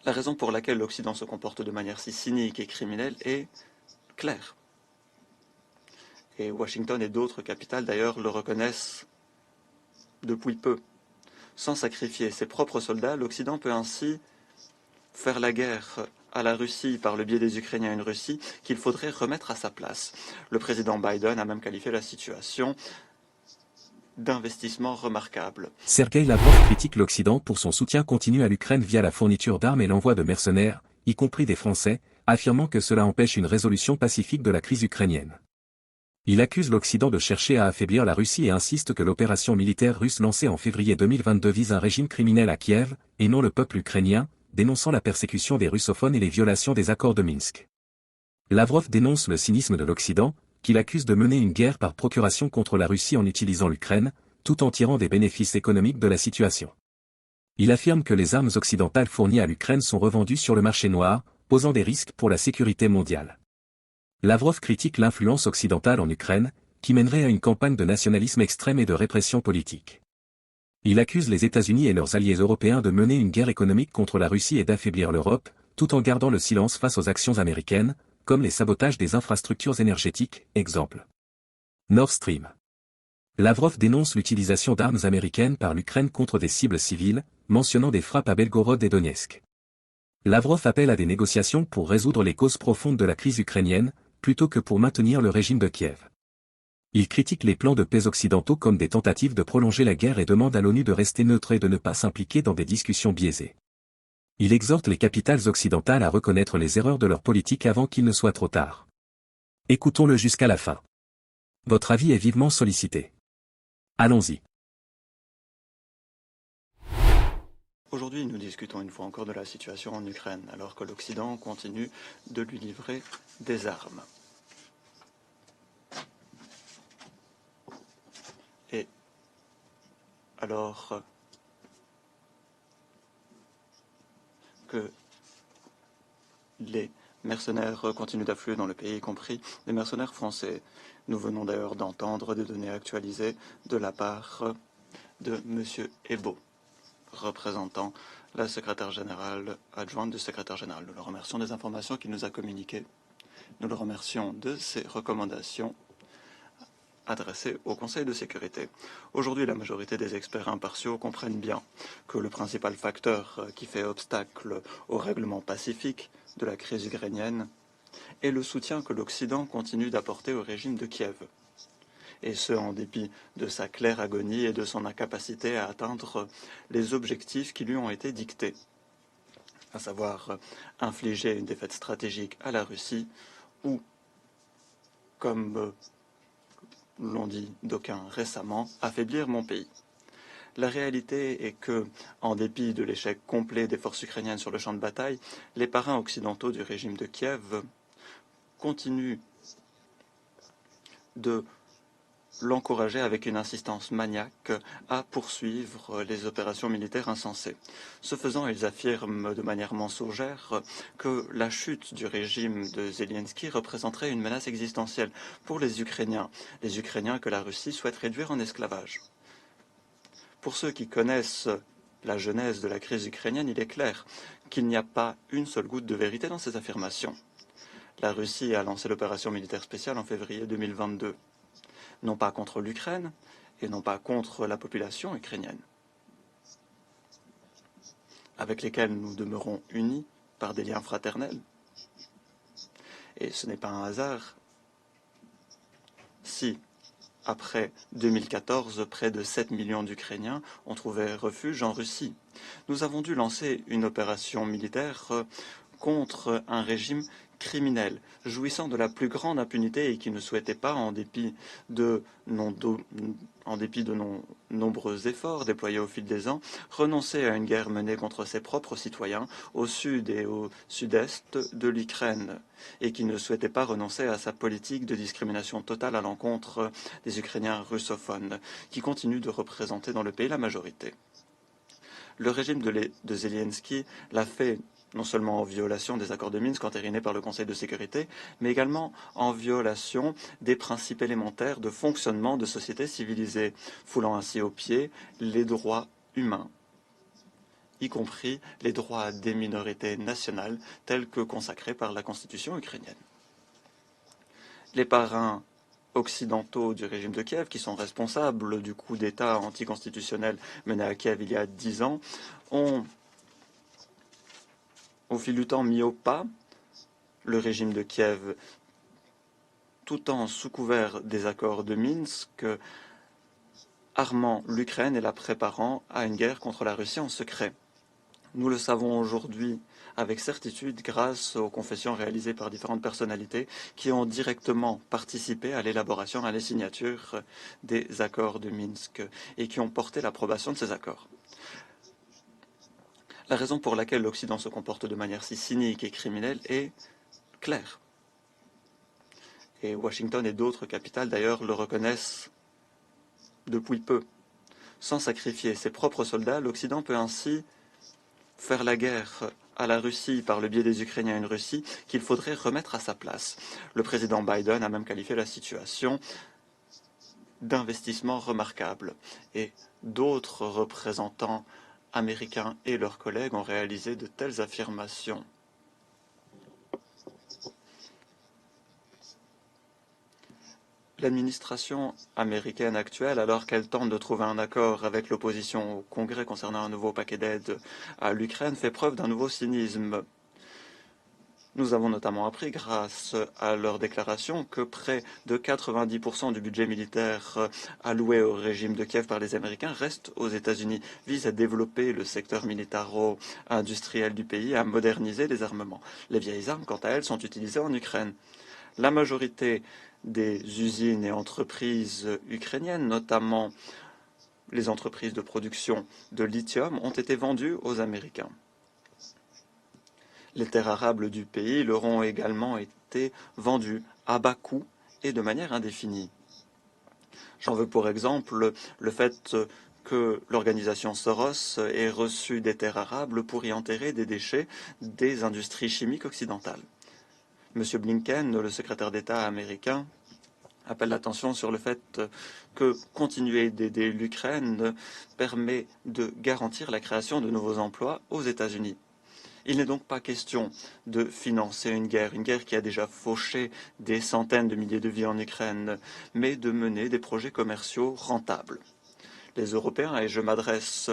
La raison pour laquelle l'Occident se comporte de manière si cynique et criminelle est claire. Et Washington et d'autres capitales, d'ailleurs, le reconnaissent depuis peu. Sans sacrifier ses propres soldats, l'Occident peut ainsi faire la guerre à la Russie par le biais des Ukrainiens, une Russie qu'il faudrait remettre à sa place. Le président Biden a même qualifié la situation d'investissement remarquable. Sergueï Lavrov critique l'Occident pour son soutien continu à l'Ukraine via la fourniture d'armes et l'envoi de mercenaires, y compris des Français, affirmant que cela empêche une résolution pacifique de la crise ukrainienne. Il accuse l'Occident de chercher à affaiblir la Russie et insiste que l'opération militaire russe lancée en février 2022 vise un régime criminel à Kiev, et non le peuple ukrainien, dénonçant la persécution des russophones et les violations des accords de Minsk. Lavrov dénonce le cynisme de l'Occident, qu'il accuse de mener une guerre par procuration contre la Russie en utilisant l'Ukraine, tout en tirant des bénéfices économiques de la situation. Il affirme que les armes occidentales fournies à l'Ukraine sont revendues sur le marché noir, posant des risques pour la sécurité mondiale. Lavrov critique l'influence occidentale en Ukraine, qui mènerait à une campagne de nationalisme extrême et de répression politique. Il accuse les États-Unis et leurs alliés européens de mener une guerre économique contre la Russie et d'affaiblir l'Europe, tout en gardant le silence face aux actions américaines, comme les sabotages des infrastructures énergétiques, exemple. Nord Stream. Lavrov dénonce l'utilisation d'armes américaines par l'Ukraine contre des cibles civiles, mentionnant des frappes à Belgorod et Donetsk. Lavrov appelle à des négociations pour résoudre les causes profondes de la crise ukrainienne, plutôt que pour maintenir le régime de Kiev. Il critique les plans de paix occidentaux comme des tentatives de prolonger la guerre et demande à l'ONU de rester neutre et de ne pas s'impliquer dans des discussions biaisées. Il exhorte les capitales occidentales à reconnaître les erreurs de leur politique avant qu'il ne soit trop tard. Écoutons-le jusqu'à la fin. Votre avis est vivement sollicité. Allons-y. Aujourd'hui, nous discutons une fois encore de la situation en Ukraine, alors que l'Occident continue de lui livrer des armes. Et alors que les mercenaires continuent d'affluer dans le pays, y compris des mercenaires français. Nous venons d'ailleurs d'entendre des données actualisées de la part de M. Ebo, représentant la secrétaire générale adjointe du secrétaire général. Nous le remercions des informations qu'il nous a communiquées. Nous le remercions de ses recommandations adressées au Conseil de sécurité. Aujourd'hui, la majorité des experts impartiaux comprennent bien que le principal facteur qui fait obstacle au règlement pacifique de la crise ukrainienne est le soutien que l'Occident continue d'apporter au régime de Kiev. Et ce, en dépit de sa claire agonie et de son incapacité à atteindre les objectifs qui lui ont été dictés, à savoir infliger une défaite stratégique à la Russie ou, comme l'ont dit d'aucuns récemment, affaiblir mon pays. La réalité est que, en dépit de l'échec complet des forces ukrainiennes sur le champ de bataille, les parrains occidentaux du régime de Kiev continuent de l'encourager avec une insistance maniaque à poursuivre les opérations militaires insensées. Ce faisant, ils affirment de manière mensongère que la chute du régime de Zelensky représenterait une menace existentielle pour les Ukrainiens que la Russie souhaite réduire en esclavage. Pour ceux qui connaissent la genèse de la crise ukrainienne, il est clair qu'il n'y a pas une seule goutte de vérité dans ces affirmations. La Russie a lancé l'opération militaire spéciale en février 2022. Non pas contre l'Ukraine, et non pas contre la population ukrainienne, avec lesquels nous demeurons unis par des liens fraternels. Et ce n'est pas un hasard si, après 2014, près de 7 millions d'Ukrainiens ont trouvé refuge en Russie. Nous avons dû lancer une opération militaire contre un régime criminel, jouissant de la plus grande impunité et qui ne souhaitait pas, en dépit de nombreux efforts déployés au fil des ans, renoncer à une guerre menée contre ses propres citoyens au sud et au sud-est de l'Ukraine, et qui ne souhaitait pas renoncer à sa politique de discrimination totale à l'encontre des Ukrainiens russophones, qui continuent de représenter dans le pays la majorité. Le régime de Zelensky l'a fait non seulement en violation des accords de Minsk entérinés par le Conseil de sécurité, mais également en violation des principes élémentaires de fonctionnement de sociétés civilisées, foulant ainsi aux pieds les droits humains y compris les droits des minorités nationales tels que consacrés par la Constitution ukrainienne. Les parrains occidentaux du régime de Kiev, qui sont responsables du coup d'État anticonstitutionnel mené à Kiev il y a 10 ans, ont, au fil du temps, mis au pas le régime de Kiev tout en sous couvert des accords de Minsk, armant l'Ukraine et la préparant à une guerre contre la Russie en secret. Nous le savons aujourd'hui avec certitude grâce aux confessions réalisées par différentes personnalités qui ont directement participé à l'élaboration et à la signature des accords de Minsk et qui ont porté l'approbation de ces accords. La raison pour laquelle l'Occident se comporte de manière si cynique et criminelle est claire. Et Washington et d'autres capitales d'ailleurs le reconnaissent depuis peu. Sans sacrifier ses propres soldats, l'Occident peut ainsi faire la guerre à la Russie par le biais des Ukrainiens, une Russie qu'il faudrait remettre à sa place. Le président Biden a même qualifié la situation d'investissement remarquable et d'autres représentants américains et leurs collègues ont réalisé de telles affirmations. L'administration américaine actuelle, alors qu'elle tente de trouver un accord avec l'opposition au Congrès concernant un nouveau paquet d'aide à l'Ukraine, fait preuve d'un nouveau cynisme. Nous avons notamment appris, grâce à leurs déclarations, que près de 90% du budget militaire alloué au régime de Kiev par les Américains reste aux États-Unis, vise à développer le secteur militaro-industriel du pays, à moderniser les armements. Les vieilles armes, quant à elles, sont utilisées en Ukraine. La majorité des usines et entreprises ukrainiennes, notamment les entreprises de production de lithium, ont été vendues aux Américains. Les terres arables du pays leur ont également été vendues à bas coût et de manière indéfinie. J'en veux pour exemple le fait que l'organisation Soros ait reçu des terres arables pour y enterrer des déchets des industries chimiques occidentales. M. Blinken, le secrétaire d'État américain, appelle l'attention sur le fait que continuer d'aider l'Ukraine permet de garantir la création de nouveaux emplois aux États-Unis. Il n'est donc pas question de financer une guerre qui a déjà fauché des centaines de milliers de vies en Ukraine, mais de mener des projets commerciaux rentables. Les Européens, et je m'adresse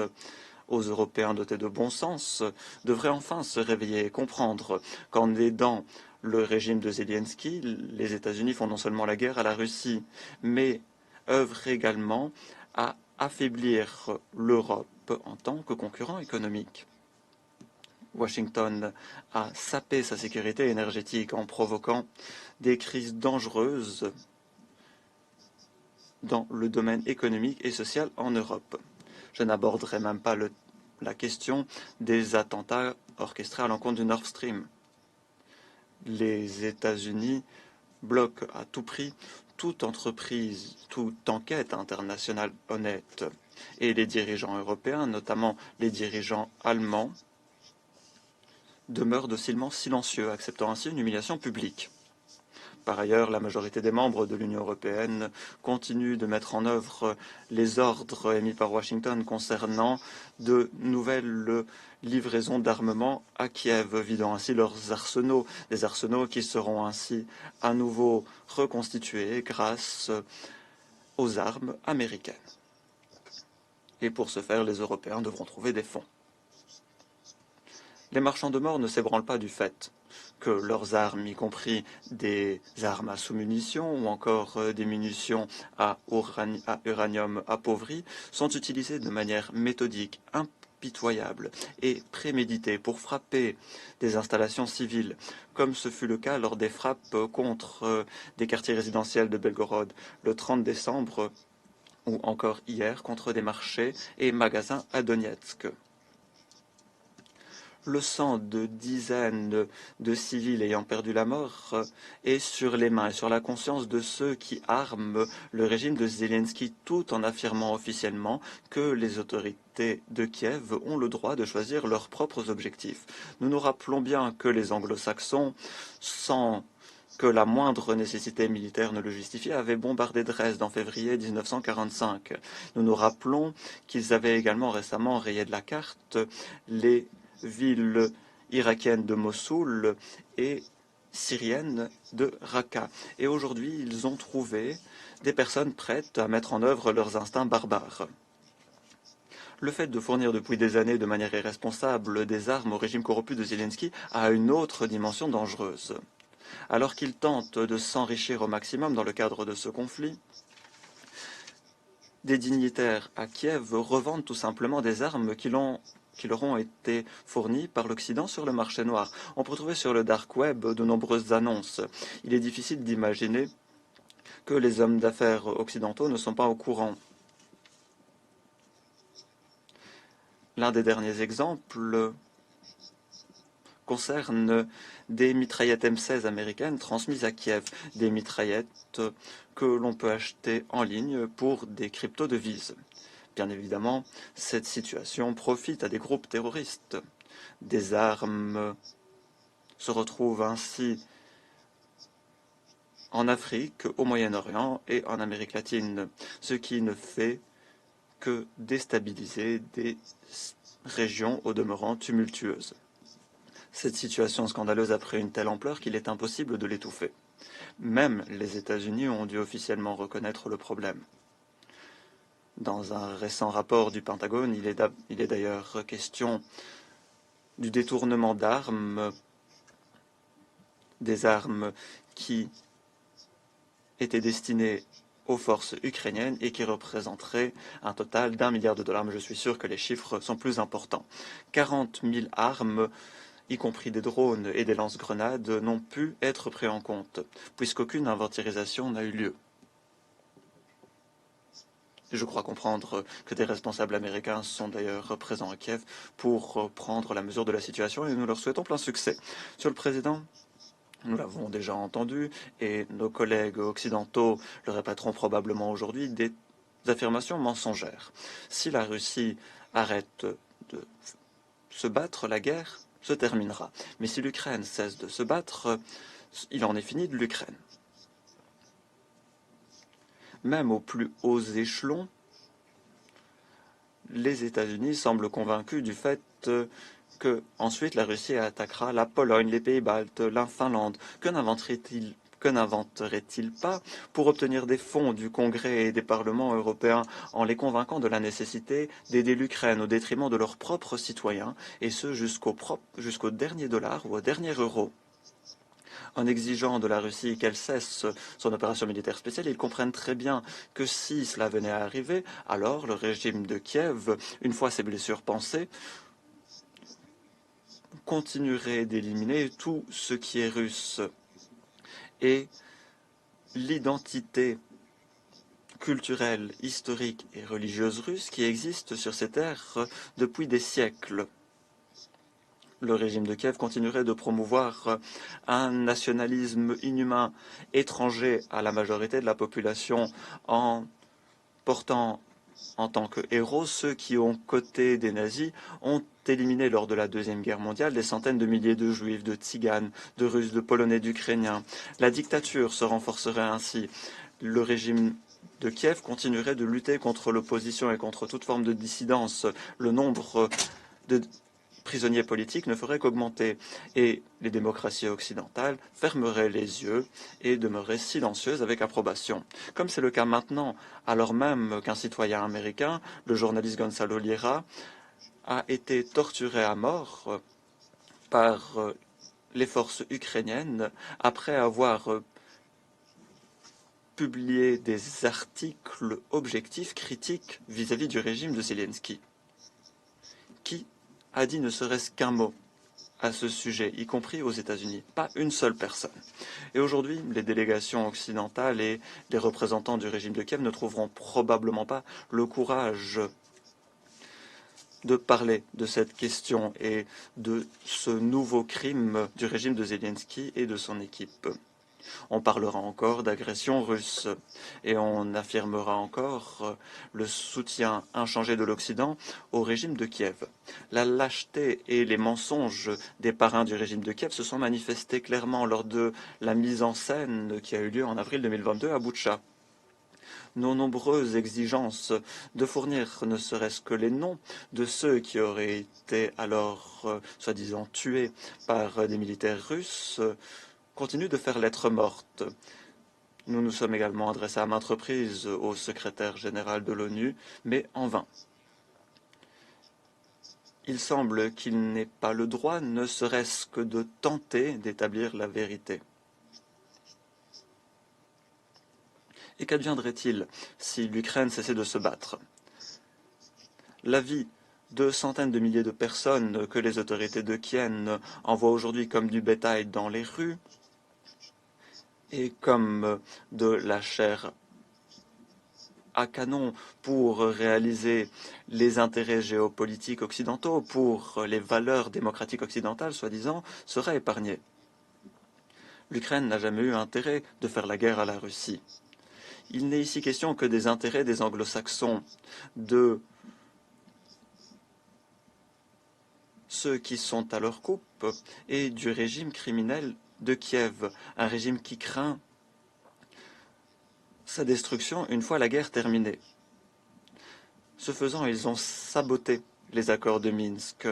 aux Européens dotés de bon sens, devraient enfin se réveiller et comprendre qu'en aidant le régime de Zelensky, les États-Unis font non seulement la guerre à la Russie, mais œuvrent également à affaiblir l'Europe en tant que concurrent économique. Washington a sapé sa sécurité énergétique en provoquant des crises dangereuses dans le domaine économique et social en Europe. Je n'aborderai même pas la question des attentats orchestrés à l'encontre du Nord Stream. Les États-Unis bloquent à tout prix toute entreprise, toute enquête internationale honnête. Et les dirigeants européens, notamment les dirigeants allemands, demeurent docilement silencieux, acceptant ainsi une humiliation publique. Par ailleurs, la majorité des membres de l'Union européenne continue de mettre en œuvre les ordres émis par Washington concernant de nouvelles livraisons d'armement à Kiev, vidant ainsi leurs arsenaux, des arsenaux qui seront ainsi à nouveau reconstitués grâce aux armes américaines. Et pour ce faire, les Européens devront trouver des fonds. Les marchands de mort ne s'ébranlent pas du fait que leurs armes, y compris des armes à sous-munitions ou encore des munitions à uranium appauvri, sont utilisées de manière méthodique, impitoyable et préméditée pour frapper des installations civiles, comme ce fut le cas lors des frappes contre des quartiers résidentiels de Belgorod le 30 décembre ou encore hier contre des marchés et magasins à Donetsk. Le sang de dizaines de civils ayant perdu la mort est sur les mains et sur la conscience de ceux qui arment le régime de Zelensky, tout en affirmant officiellement que les autorités de Kiev ont le droit de choisir leurs propres objectifs. Nous nous rappelons bien que les anglo-saxons, sans que la moindre nécessité militaire ne le justifiait, avaient bombardé Dresde en février 1945. Nous nous rappelons qu'ils avaient également récemment rayé de la carte les villes irakiennes de Mossoul et syriennes de Raqqa. Et aujourd'hui, ils ont trouvé des personnes prêtes à mettre en œuvre leurs instincts barbares. Le fait de fournir depuis des années de manière irresponsable des armes au régime corrompu de Zelensky a une autre dimension dangereuse. Alors qu'il tente de s'enrichir au maximum dans le cadre de ce conflit, des dignitaires à Kiev revendent tout simplement des armes qui leur ont été fournies par l'Occident sur le marché noir. On peut trouver sur le dark web de nombreuses annonces. Il est difficile d'imaginer que les hommes d'affaires occidentaux ne sont pas au courant. L'un des derniers exemples concerne des mitraillettes M16 américaines transmises à Kiev, des mitraillettes que l'on peut acheter en ligne pour des crypto-devises. Bien évidemment, cette situation profite à des groupes terroristes. Des armes se retrouvent ainsi en Afrique, au Moyen-Orient et en Amérique latine, ce qui ne fait que déstabiliser des régions au demeurant tumultueuses. Cette situation scandaleuse a pris une telle ampleur qu'il est impossible de l'étouffer. Même les États-Unis ont dû officiellement reconnaître le problème. Dans un récent rapport du Pentagone, il est d'ailleurs question du détournement d'armes, des armes qui étaient destinées aux forces ukrainiennes et qui représenteraient un total d'1 milliard de dollars. Mais je suis sûr que les chiffres sont plus importants. 40 000 armes, y compris des drones et des lance-grenades, n'ont pu être pris en compte, puisqu'aucune inventarisation n'a eu lieu. Je crois comprendre que des responsables américains sont d'ailleurs présents à Kiev pour prendre la mesure de la situation et nous leur souhaitons plein succès. Monsieur le Président, nous l'avons déjà entendu et nos collègues occidentaux le répéteront probablement aujourd'hui, des affirmations mensongères. Si la Russie arrête de se battre, la guerre se terminera. Mais si l'Ukraine cesse de se battre, il en est fini de l'Ukraine. Même aux plus hauts échelons, les États-Unis semblent convaincus du fait que ensuite la Russie attaquera la Pologne, les Pays-Baltes, la Finlande. Que n'inventerait-il pas pour obtenir des fonds du Congrès et des parlements européens en les convainquant de la nécessité d'aider l'Ukraine au détriment de leurs propres citoyens, et ce jusqu'au dernier dollar ou au dernier euro? En exigeant de la Russie qu'elle cesse son opération militaire spéciale, ils comprennent très bien que si cela venait à arriver, alors le régime de Kiev, une fois ses blessures pansées, continuerait d'éliminer tout ce qui est russe. Et l'identité culturelle, historique et religieuse russe qui existe sur ces terres depuis des siècles. Le régime de Kiev continuerait de promouvoir un nationalisme inhumain étranger à la majorité de la population en portant en tant que héros ceux qui ont coté des nazis, ont éliminé lors de la Deuxième Guerre mondiale des centaines de milliers de juifs, de tziganes, de russes, de polonais, d'ukrainiens. La dictature se renforcerait ainsi. Le régime de Kiev continuerait de lutter contre l'opposition et contre toute forme de dissidence. Le nombre de prisonniers politiques ne ferait qu'augmenter et les démocraties occidentales fermeraient les yeux et demeureraient silencieuses avec approbation. Comme c'est le cas maintenant, alors même qu'un citoyen américain, le journaliste Gonzalo Lira, a été torturé à mort par les forces ukrainiennes après avoir publié des articles objectifs critiques vis-à-vis du régime de Zelensky. Qui a dit ne serait-ce qu'un mot à ce sujet, y compris aux États-Unis? Pas une seule personne. Et aujourd'hui, les délégations occidentales et les représentants du régime de Kiev ne trouveront probablement pas le courage de parler de cette question et de ce nouveau crime du régime de Zelensky et de son équipe. On parlera encore d'agression russe et on affirmera encore le soutien inchangé de l'Occident au régime de Kiev. La lâcheté et les mensonges des parrains du régime de Kiev se sont manifestés clairement lors de la mise en scène qui a eu lieu en avril 2022 à Boutcha. Nos nombreuses exigences de fournir ne serait-ce que les noms de ceux qui auraient été alors soi-disant tués par des militaires russes continuent de faire lettre morte. Nous nous sommes également adressés à maintes reprises au secrétaire général de l'ONU, mais en vain. Il semble qu'il n'ait pas le droit, ne serait-ce que de tenter d'établir la vérité. Et qu'adviendrait-il si l'Ukraine cessait de se battre? La vie de centaines de milliers de personnes que les autorités de Kiev envoient aujourd'hui comme du bétail dans les rues et comme de la chair à canon pour réaliser les intérêts géopolitiques occidentaux, pour les valeurs démocratiques occidentales, soi-disant, serait épargnée. L'Ukraine n'a jamais eu intérêt de faire la guerre à la Russie. Il n'est ici question que des intérêts des anglo-saxons, de ceux qui sont à leur coupe et du régime criminel de Kiev, un régime qui craint sa destruction une fois la guerre terminée. Ce faisant, ils ont saboté les accords de Minsk,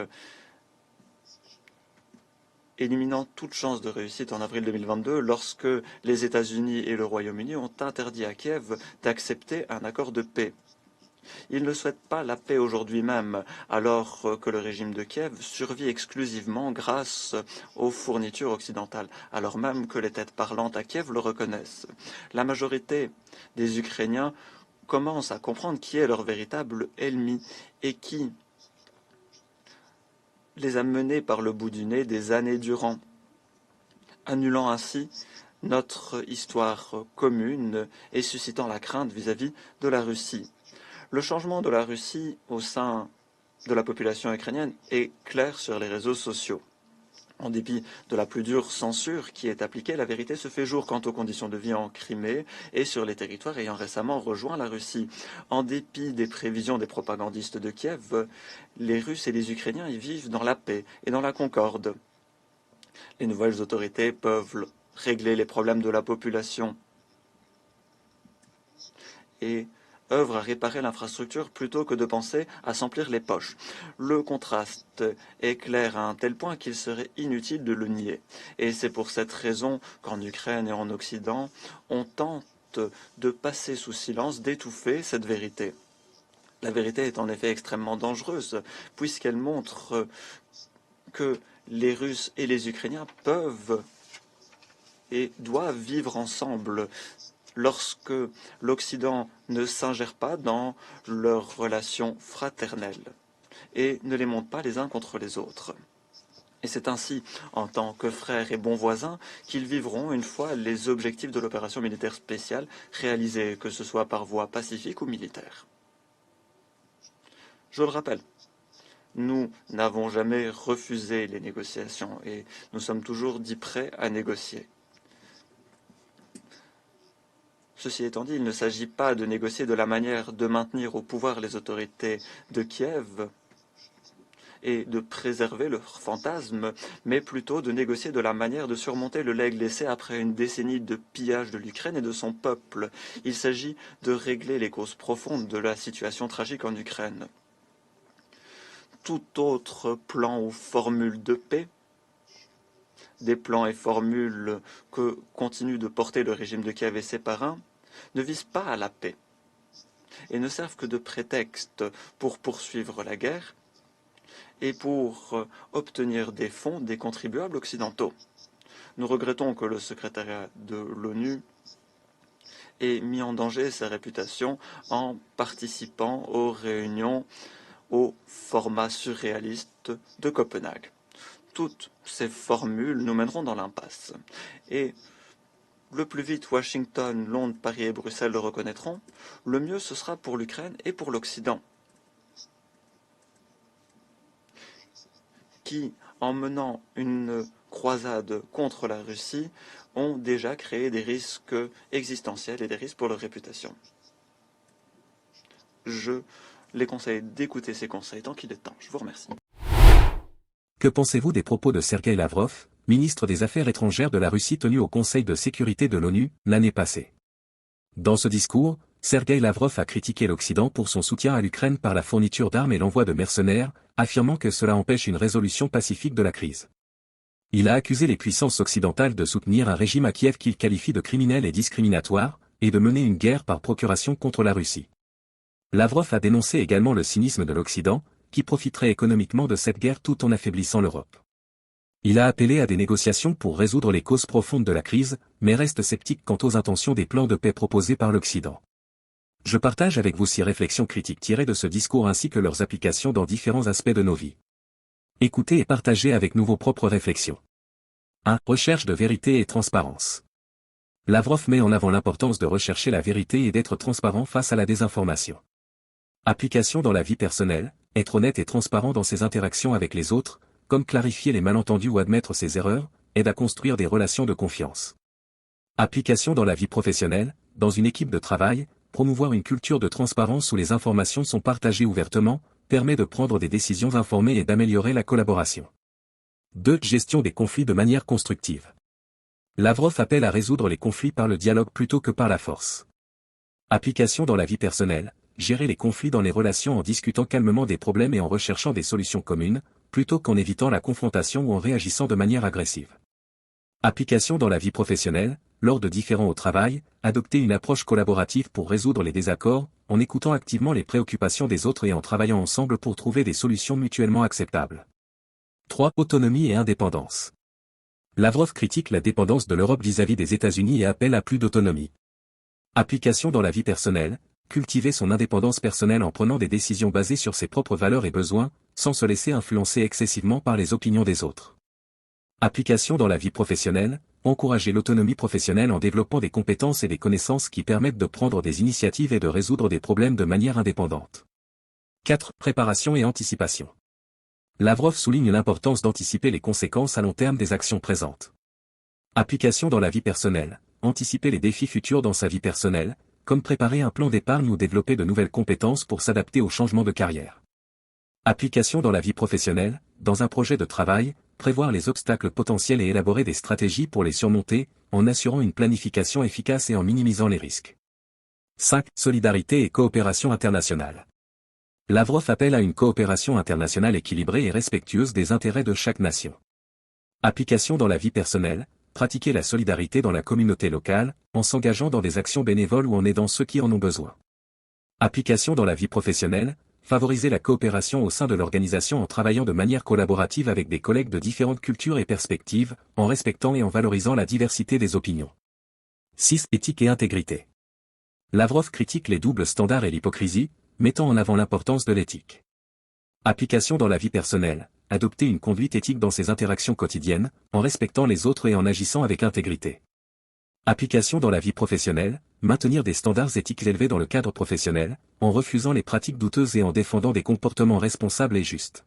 éliminant toute chance de réussite en avril 2022 lorsque les États-Unis et le Royaume-Uni ont interdit à Kiev d'accepter un accord de paix. Ils ne souhaitent pas la paix aujourd'hui même, alors que le régime de Kiev survit exclusivement grâce aux fournitures occidentales, alors même que les têtes parlantes à Kiev le reconnaissent. La majorité des Ukrainiens commencent à comprendre qui est leur véritable ennemi et qui les a menés par le bout du nez des années durant, annulant ainsi notre histoire commune et suscitant la crainte vis-à-vis de la Russie. Le changement de la Russie au sein de la population ukrainienne est clair sur les réseaux sociaux. En dépit de la plus dure censure qui est appliquée, la vérité se fait jour quant aux conditions de vie en Crimée et sur les territoires ayant récemment rejoint la Russie. En dépit des prévisions des propagandistes de Kiev, les Russes et les Ukrainiens y vivent dans la paix et dans la concorde. Les nouvelles autorités peuvent régler les problèmes de la population et œuvrent à réparer l'infrastructure plutôt que de penser à s'emplir les poches. Le contraste est clair à un tel point qu'il serait inutile de le nier. Et c'est pour cette raison qu'en Ukraine et en Occident, on tente de passer sous silence, d'étouffer cette vérité. La vérité est en effet extrêmement dangereuse, puisqu'elle montre que les Russes et les Ukrainiens peuvent et doivent vivre ensemble lorsque l'Occident ne s'ingère pas dans leurs relations fraternelles et ne les monte pas les uns contre les autres. Et c'est ainsi, en tant que frères et bons voisins, qu'ils vivront une fois les objectifs de l'opération militaire spéciale réalisés, que ce soit par voie pacifique ou militaire. Je le rappelle, nous n'avons jamais refusé les négociations et nous sommes toujours dits prêts à négocier. Ceci étant dit, il ne s'agit pas de négocier de la manière de maintenir au pouvoir les autorités de Kiev et de préserver leur fantasme, mais plutôt de négocier de la manière de surmonter le legs laissé après une décennie de pillage de l'Ukraine et de son peuple. Il s'agit de régler les causes profondes de la situation tragique en Ukraine. Tout autre plan ou formule de paix, des plans et formules que continue de porter le régime de Kiev et ses parrains, ne visent pas à la paix et ne servent que de prétexte pour poursuivre la guerre et pour obtenir des fonds des contribuables occidentaux. Nous regrettons que le secrétariat de l'ONU ait mis en danger sa réputation en participant aux réunions au format surréaliste de Copenhague. Toutes ces formules nous mèneront dans l'impasse. Et le plus vite Washington, Londres, Paris et Bruxelles le reconnaîtront, le mieux ce sera pour l'Ukraine et pour l'Occident, qui, en menant une croisade contre la Russie ont déjà créé des risques existentiels et des risques pour leur réputation. Je les conseille d'écouter ces conseils tant qu'il est temps. Je vous remercie. Que pensez-vous des propos de Sergueï Lavrov, ministre des Affaires étrangères de la Russie tenu au Conseil de sécurité de l'ONU, l'année passée? Dans ce discours, Sergueï Lavrov a critiqué l'Occident pour son soutien à l'Ukraine par la fourniture d'armes et l'envoi de mercenaires, affirmant que cela empêche une résolution pacifique de la crise. Il a accusé les puissances occidentales de soutenir un régime à Kiev qu'il qualifie de criminel et discriminatoire, et de mener une guerre par procuration contre la Russie. Lavrov a dénoncé également le cynisme de l'Occident, qui profiterait économiquement de cette guerre tout en affaiblissant l'Europe. Il a appelé à des négociations pour résoudre les causes profondes de la crise, mais reste sceptique quant aux intentions des plans de paix proposés par l'Occident. Je partage avec vous 6 réflexions critiques tirées de ce discours ainsi que leurs applications dans différents aspects de nos vies. Écoutez et partagez avec nous vos propres réflexions. 1. Recherche de vérité et transparence. Lavrov met en avant l'importance de rechercher la vérité et d'être transparent face à la désinformation. Application dans la vie personnelle, être honnête et transparent dans ses interactions avec les autres, comme clarifier les malentendus ou admettre ses erreurs, aide à construire des relations de confiance. Application dans la vie professionnelle, dans une équipe de travail, promouvoir une culture de transparence où les informations sont partagées ouvertement, permet de prendre des décisions informées et d'améliorer la collaboration. 2. Gestion des conflits de manière constructive. Lavrov appelle à résoudre les conflits par le dialogue plutôt que par la force. Application dans la vie personnelle, gérer les conflits dans les relations en discutant calmement des problèmes et en recherchant des solutions communes, plutôt qu'en évitant la confrontation ou en réagissant de manière agressive. Application dans la vie professionnelle, lors de différends au travail, adopter une approche collaborative pour résoudre les désaccords, en écoutant activement les préoccupations des autres et en travaillant ensemble pour trouver des solutions mutuellement acceptables. 3. Autonomie et indépendance. Lavrov critique la dépendance de l'Europe vis-à-vis des États-Unis et appelle à plus d'autonomie. Application dans la vie personnelle, cultiver son indépendance personnelle en prenant des décisions basées sur ses propres valeurs et besoins, sans se laisser influencer excessivement par les opinions des autres. Application dans la vie professionnelle, encourager l'autonomie professionnelle en développant des compétences et des connaissances qui permettent de prendre des initiatives et de résoudre des problèmes de manière indépendante. 4. Préparation et anticipation. Lavrov souligne l'importance d'anticiper les conséquences à long terme des actions présentes. Application dans la vie personnelle, anticiper les défis futurs dans sa vie personnelle, comme préparer un plan d'épargne ou développer de nouvelles compétences pour s'adapter aux changements de carrière. Application dans la vie professionnelle, dans un projet de travail, prévoir les obstacles potentiels et élaborer des stratégies pour les surmonter, en assurant une planification efficace et en minimisant les risques. 5. Solidarité et coopération internationale. Lavrov appelle à une coopération internationale équilibrée et respectueuse des intérêts de chaque nation. Application dans la vie personnelle, pratiquer la solidarité dans la communauté locale, en s'engageant dans des actions bénévoles ou en aidant ceux qui en ont besoin. Application dans la vie professionnelle, favoriser la coopération au sein de l'organisation en travaillant de manière collaborative avec des collègues de différentes cultures et perspectives, en respectant et en valorisant la diversité des opinions. 6. Éthique et intégrité. Lavrov critique les doubles standards et l'hypocrisie, mettant en avant l'importance de l'éthique. Application dans la vie personnelle, adopter une conduite éthique dans ses interactions quotidiennes, en respectant les autres et en agissant avec intégrité. Application dans la vie professionnelle, maintenir des standards éthiques élevés dans le cadre professionnel, en refusant les pratiques douteuses et en défendant des comportements responsables et justes.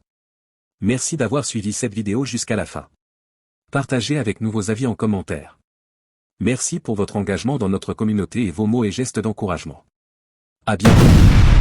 Merci d'avoir suivi cette vidéo jusqu'à la fin. Partagez avec nous vos avis en commentaire. Merci pour votre engagement dans notre communauté et vos mots et gestes d'encouragement. À bientôt.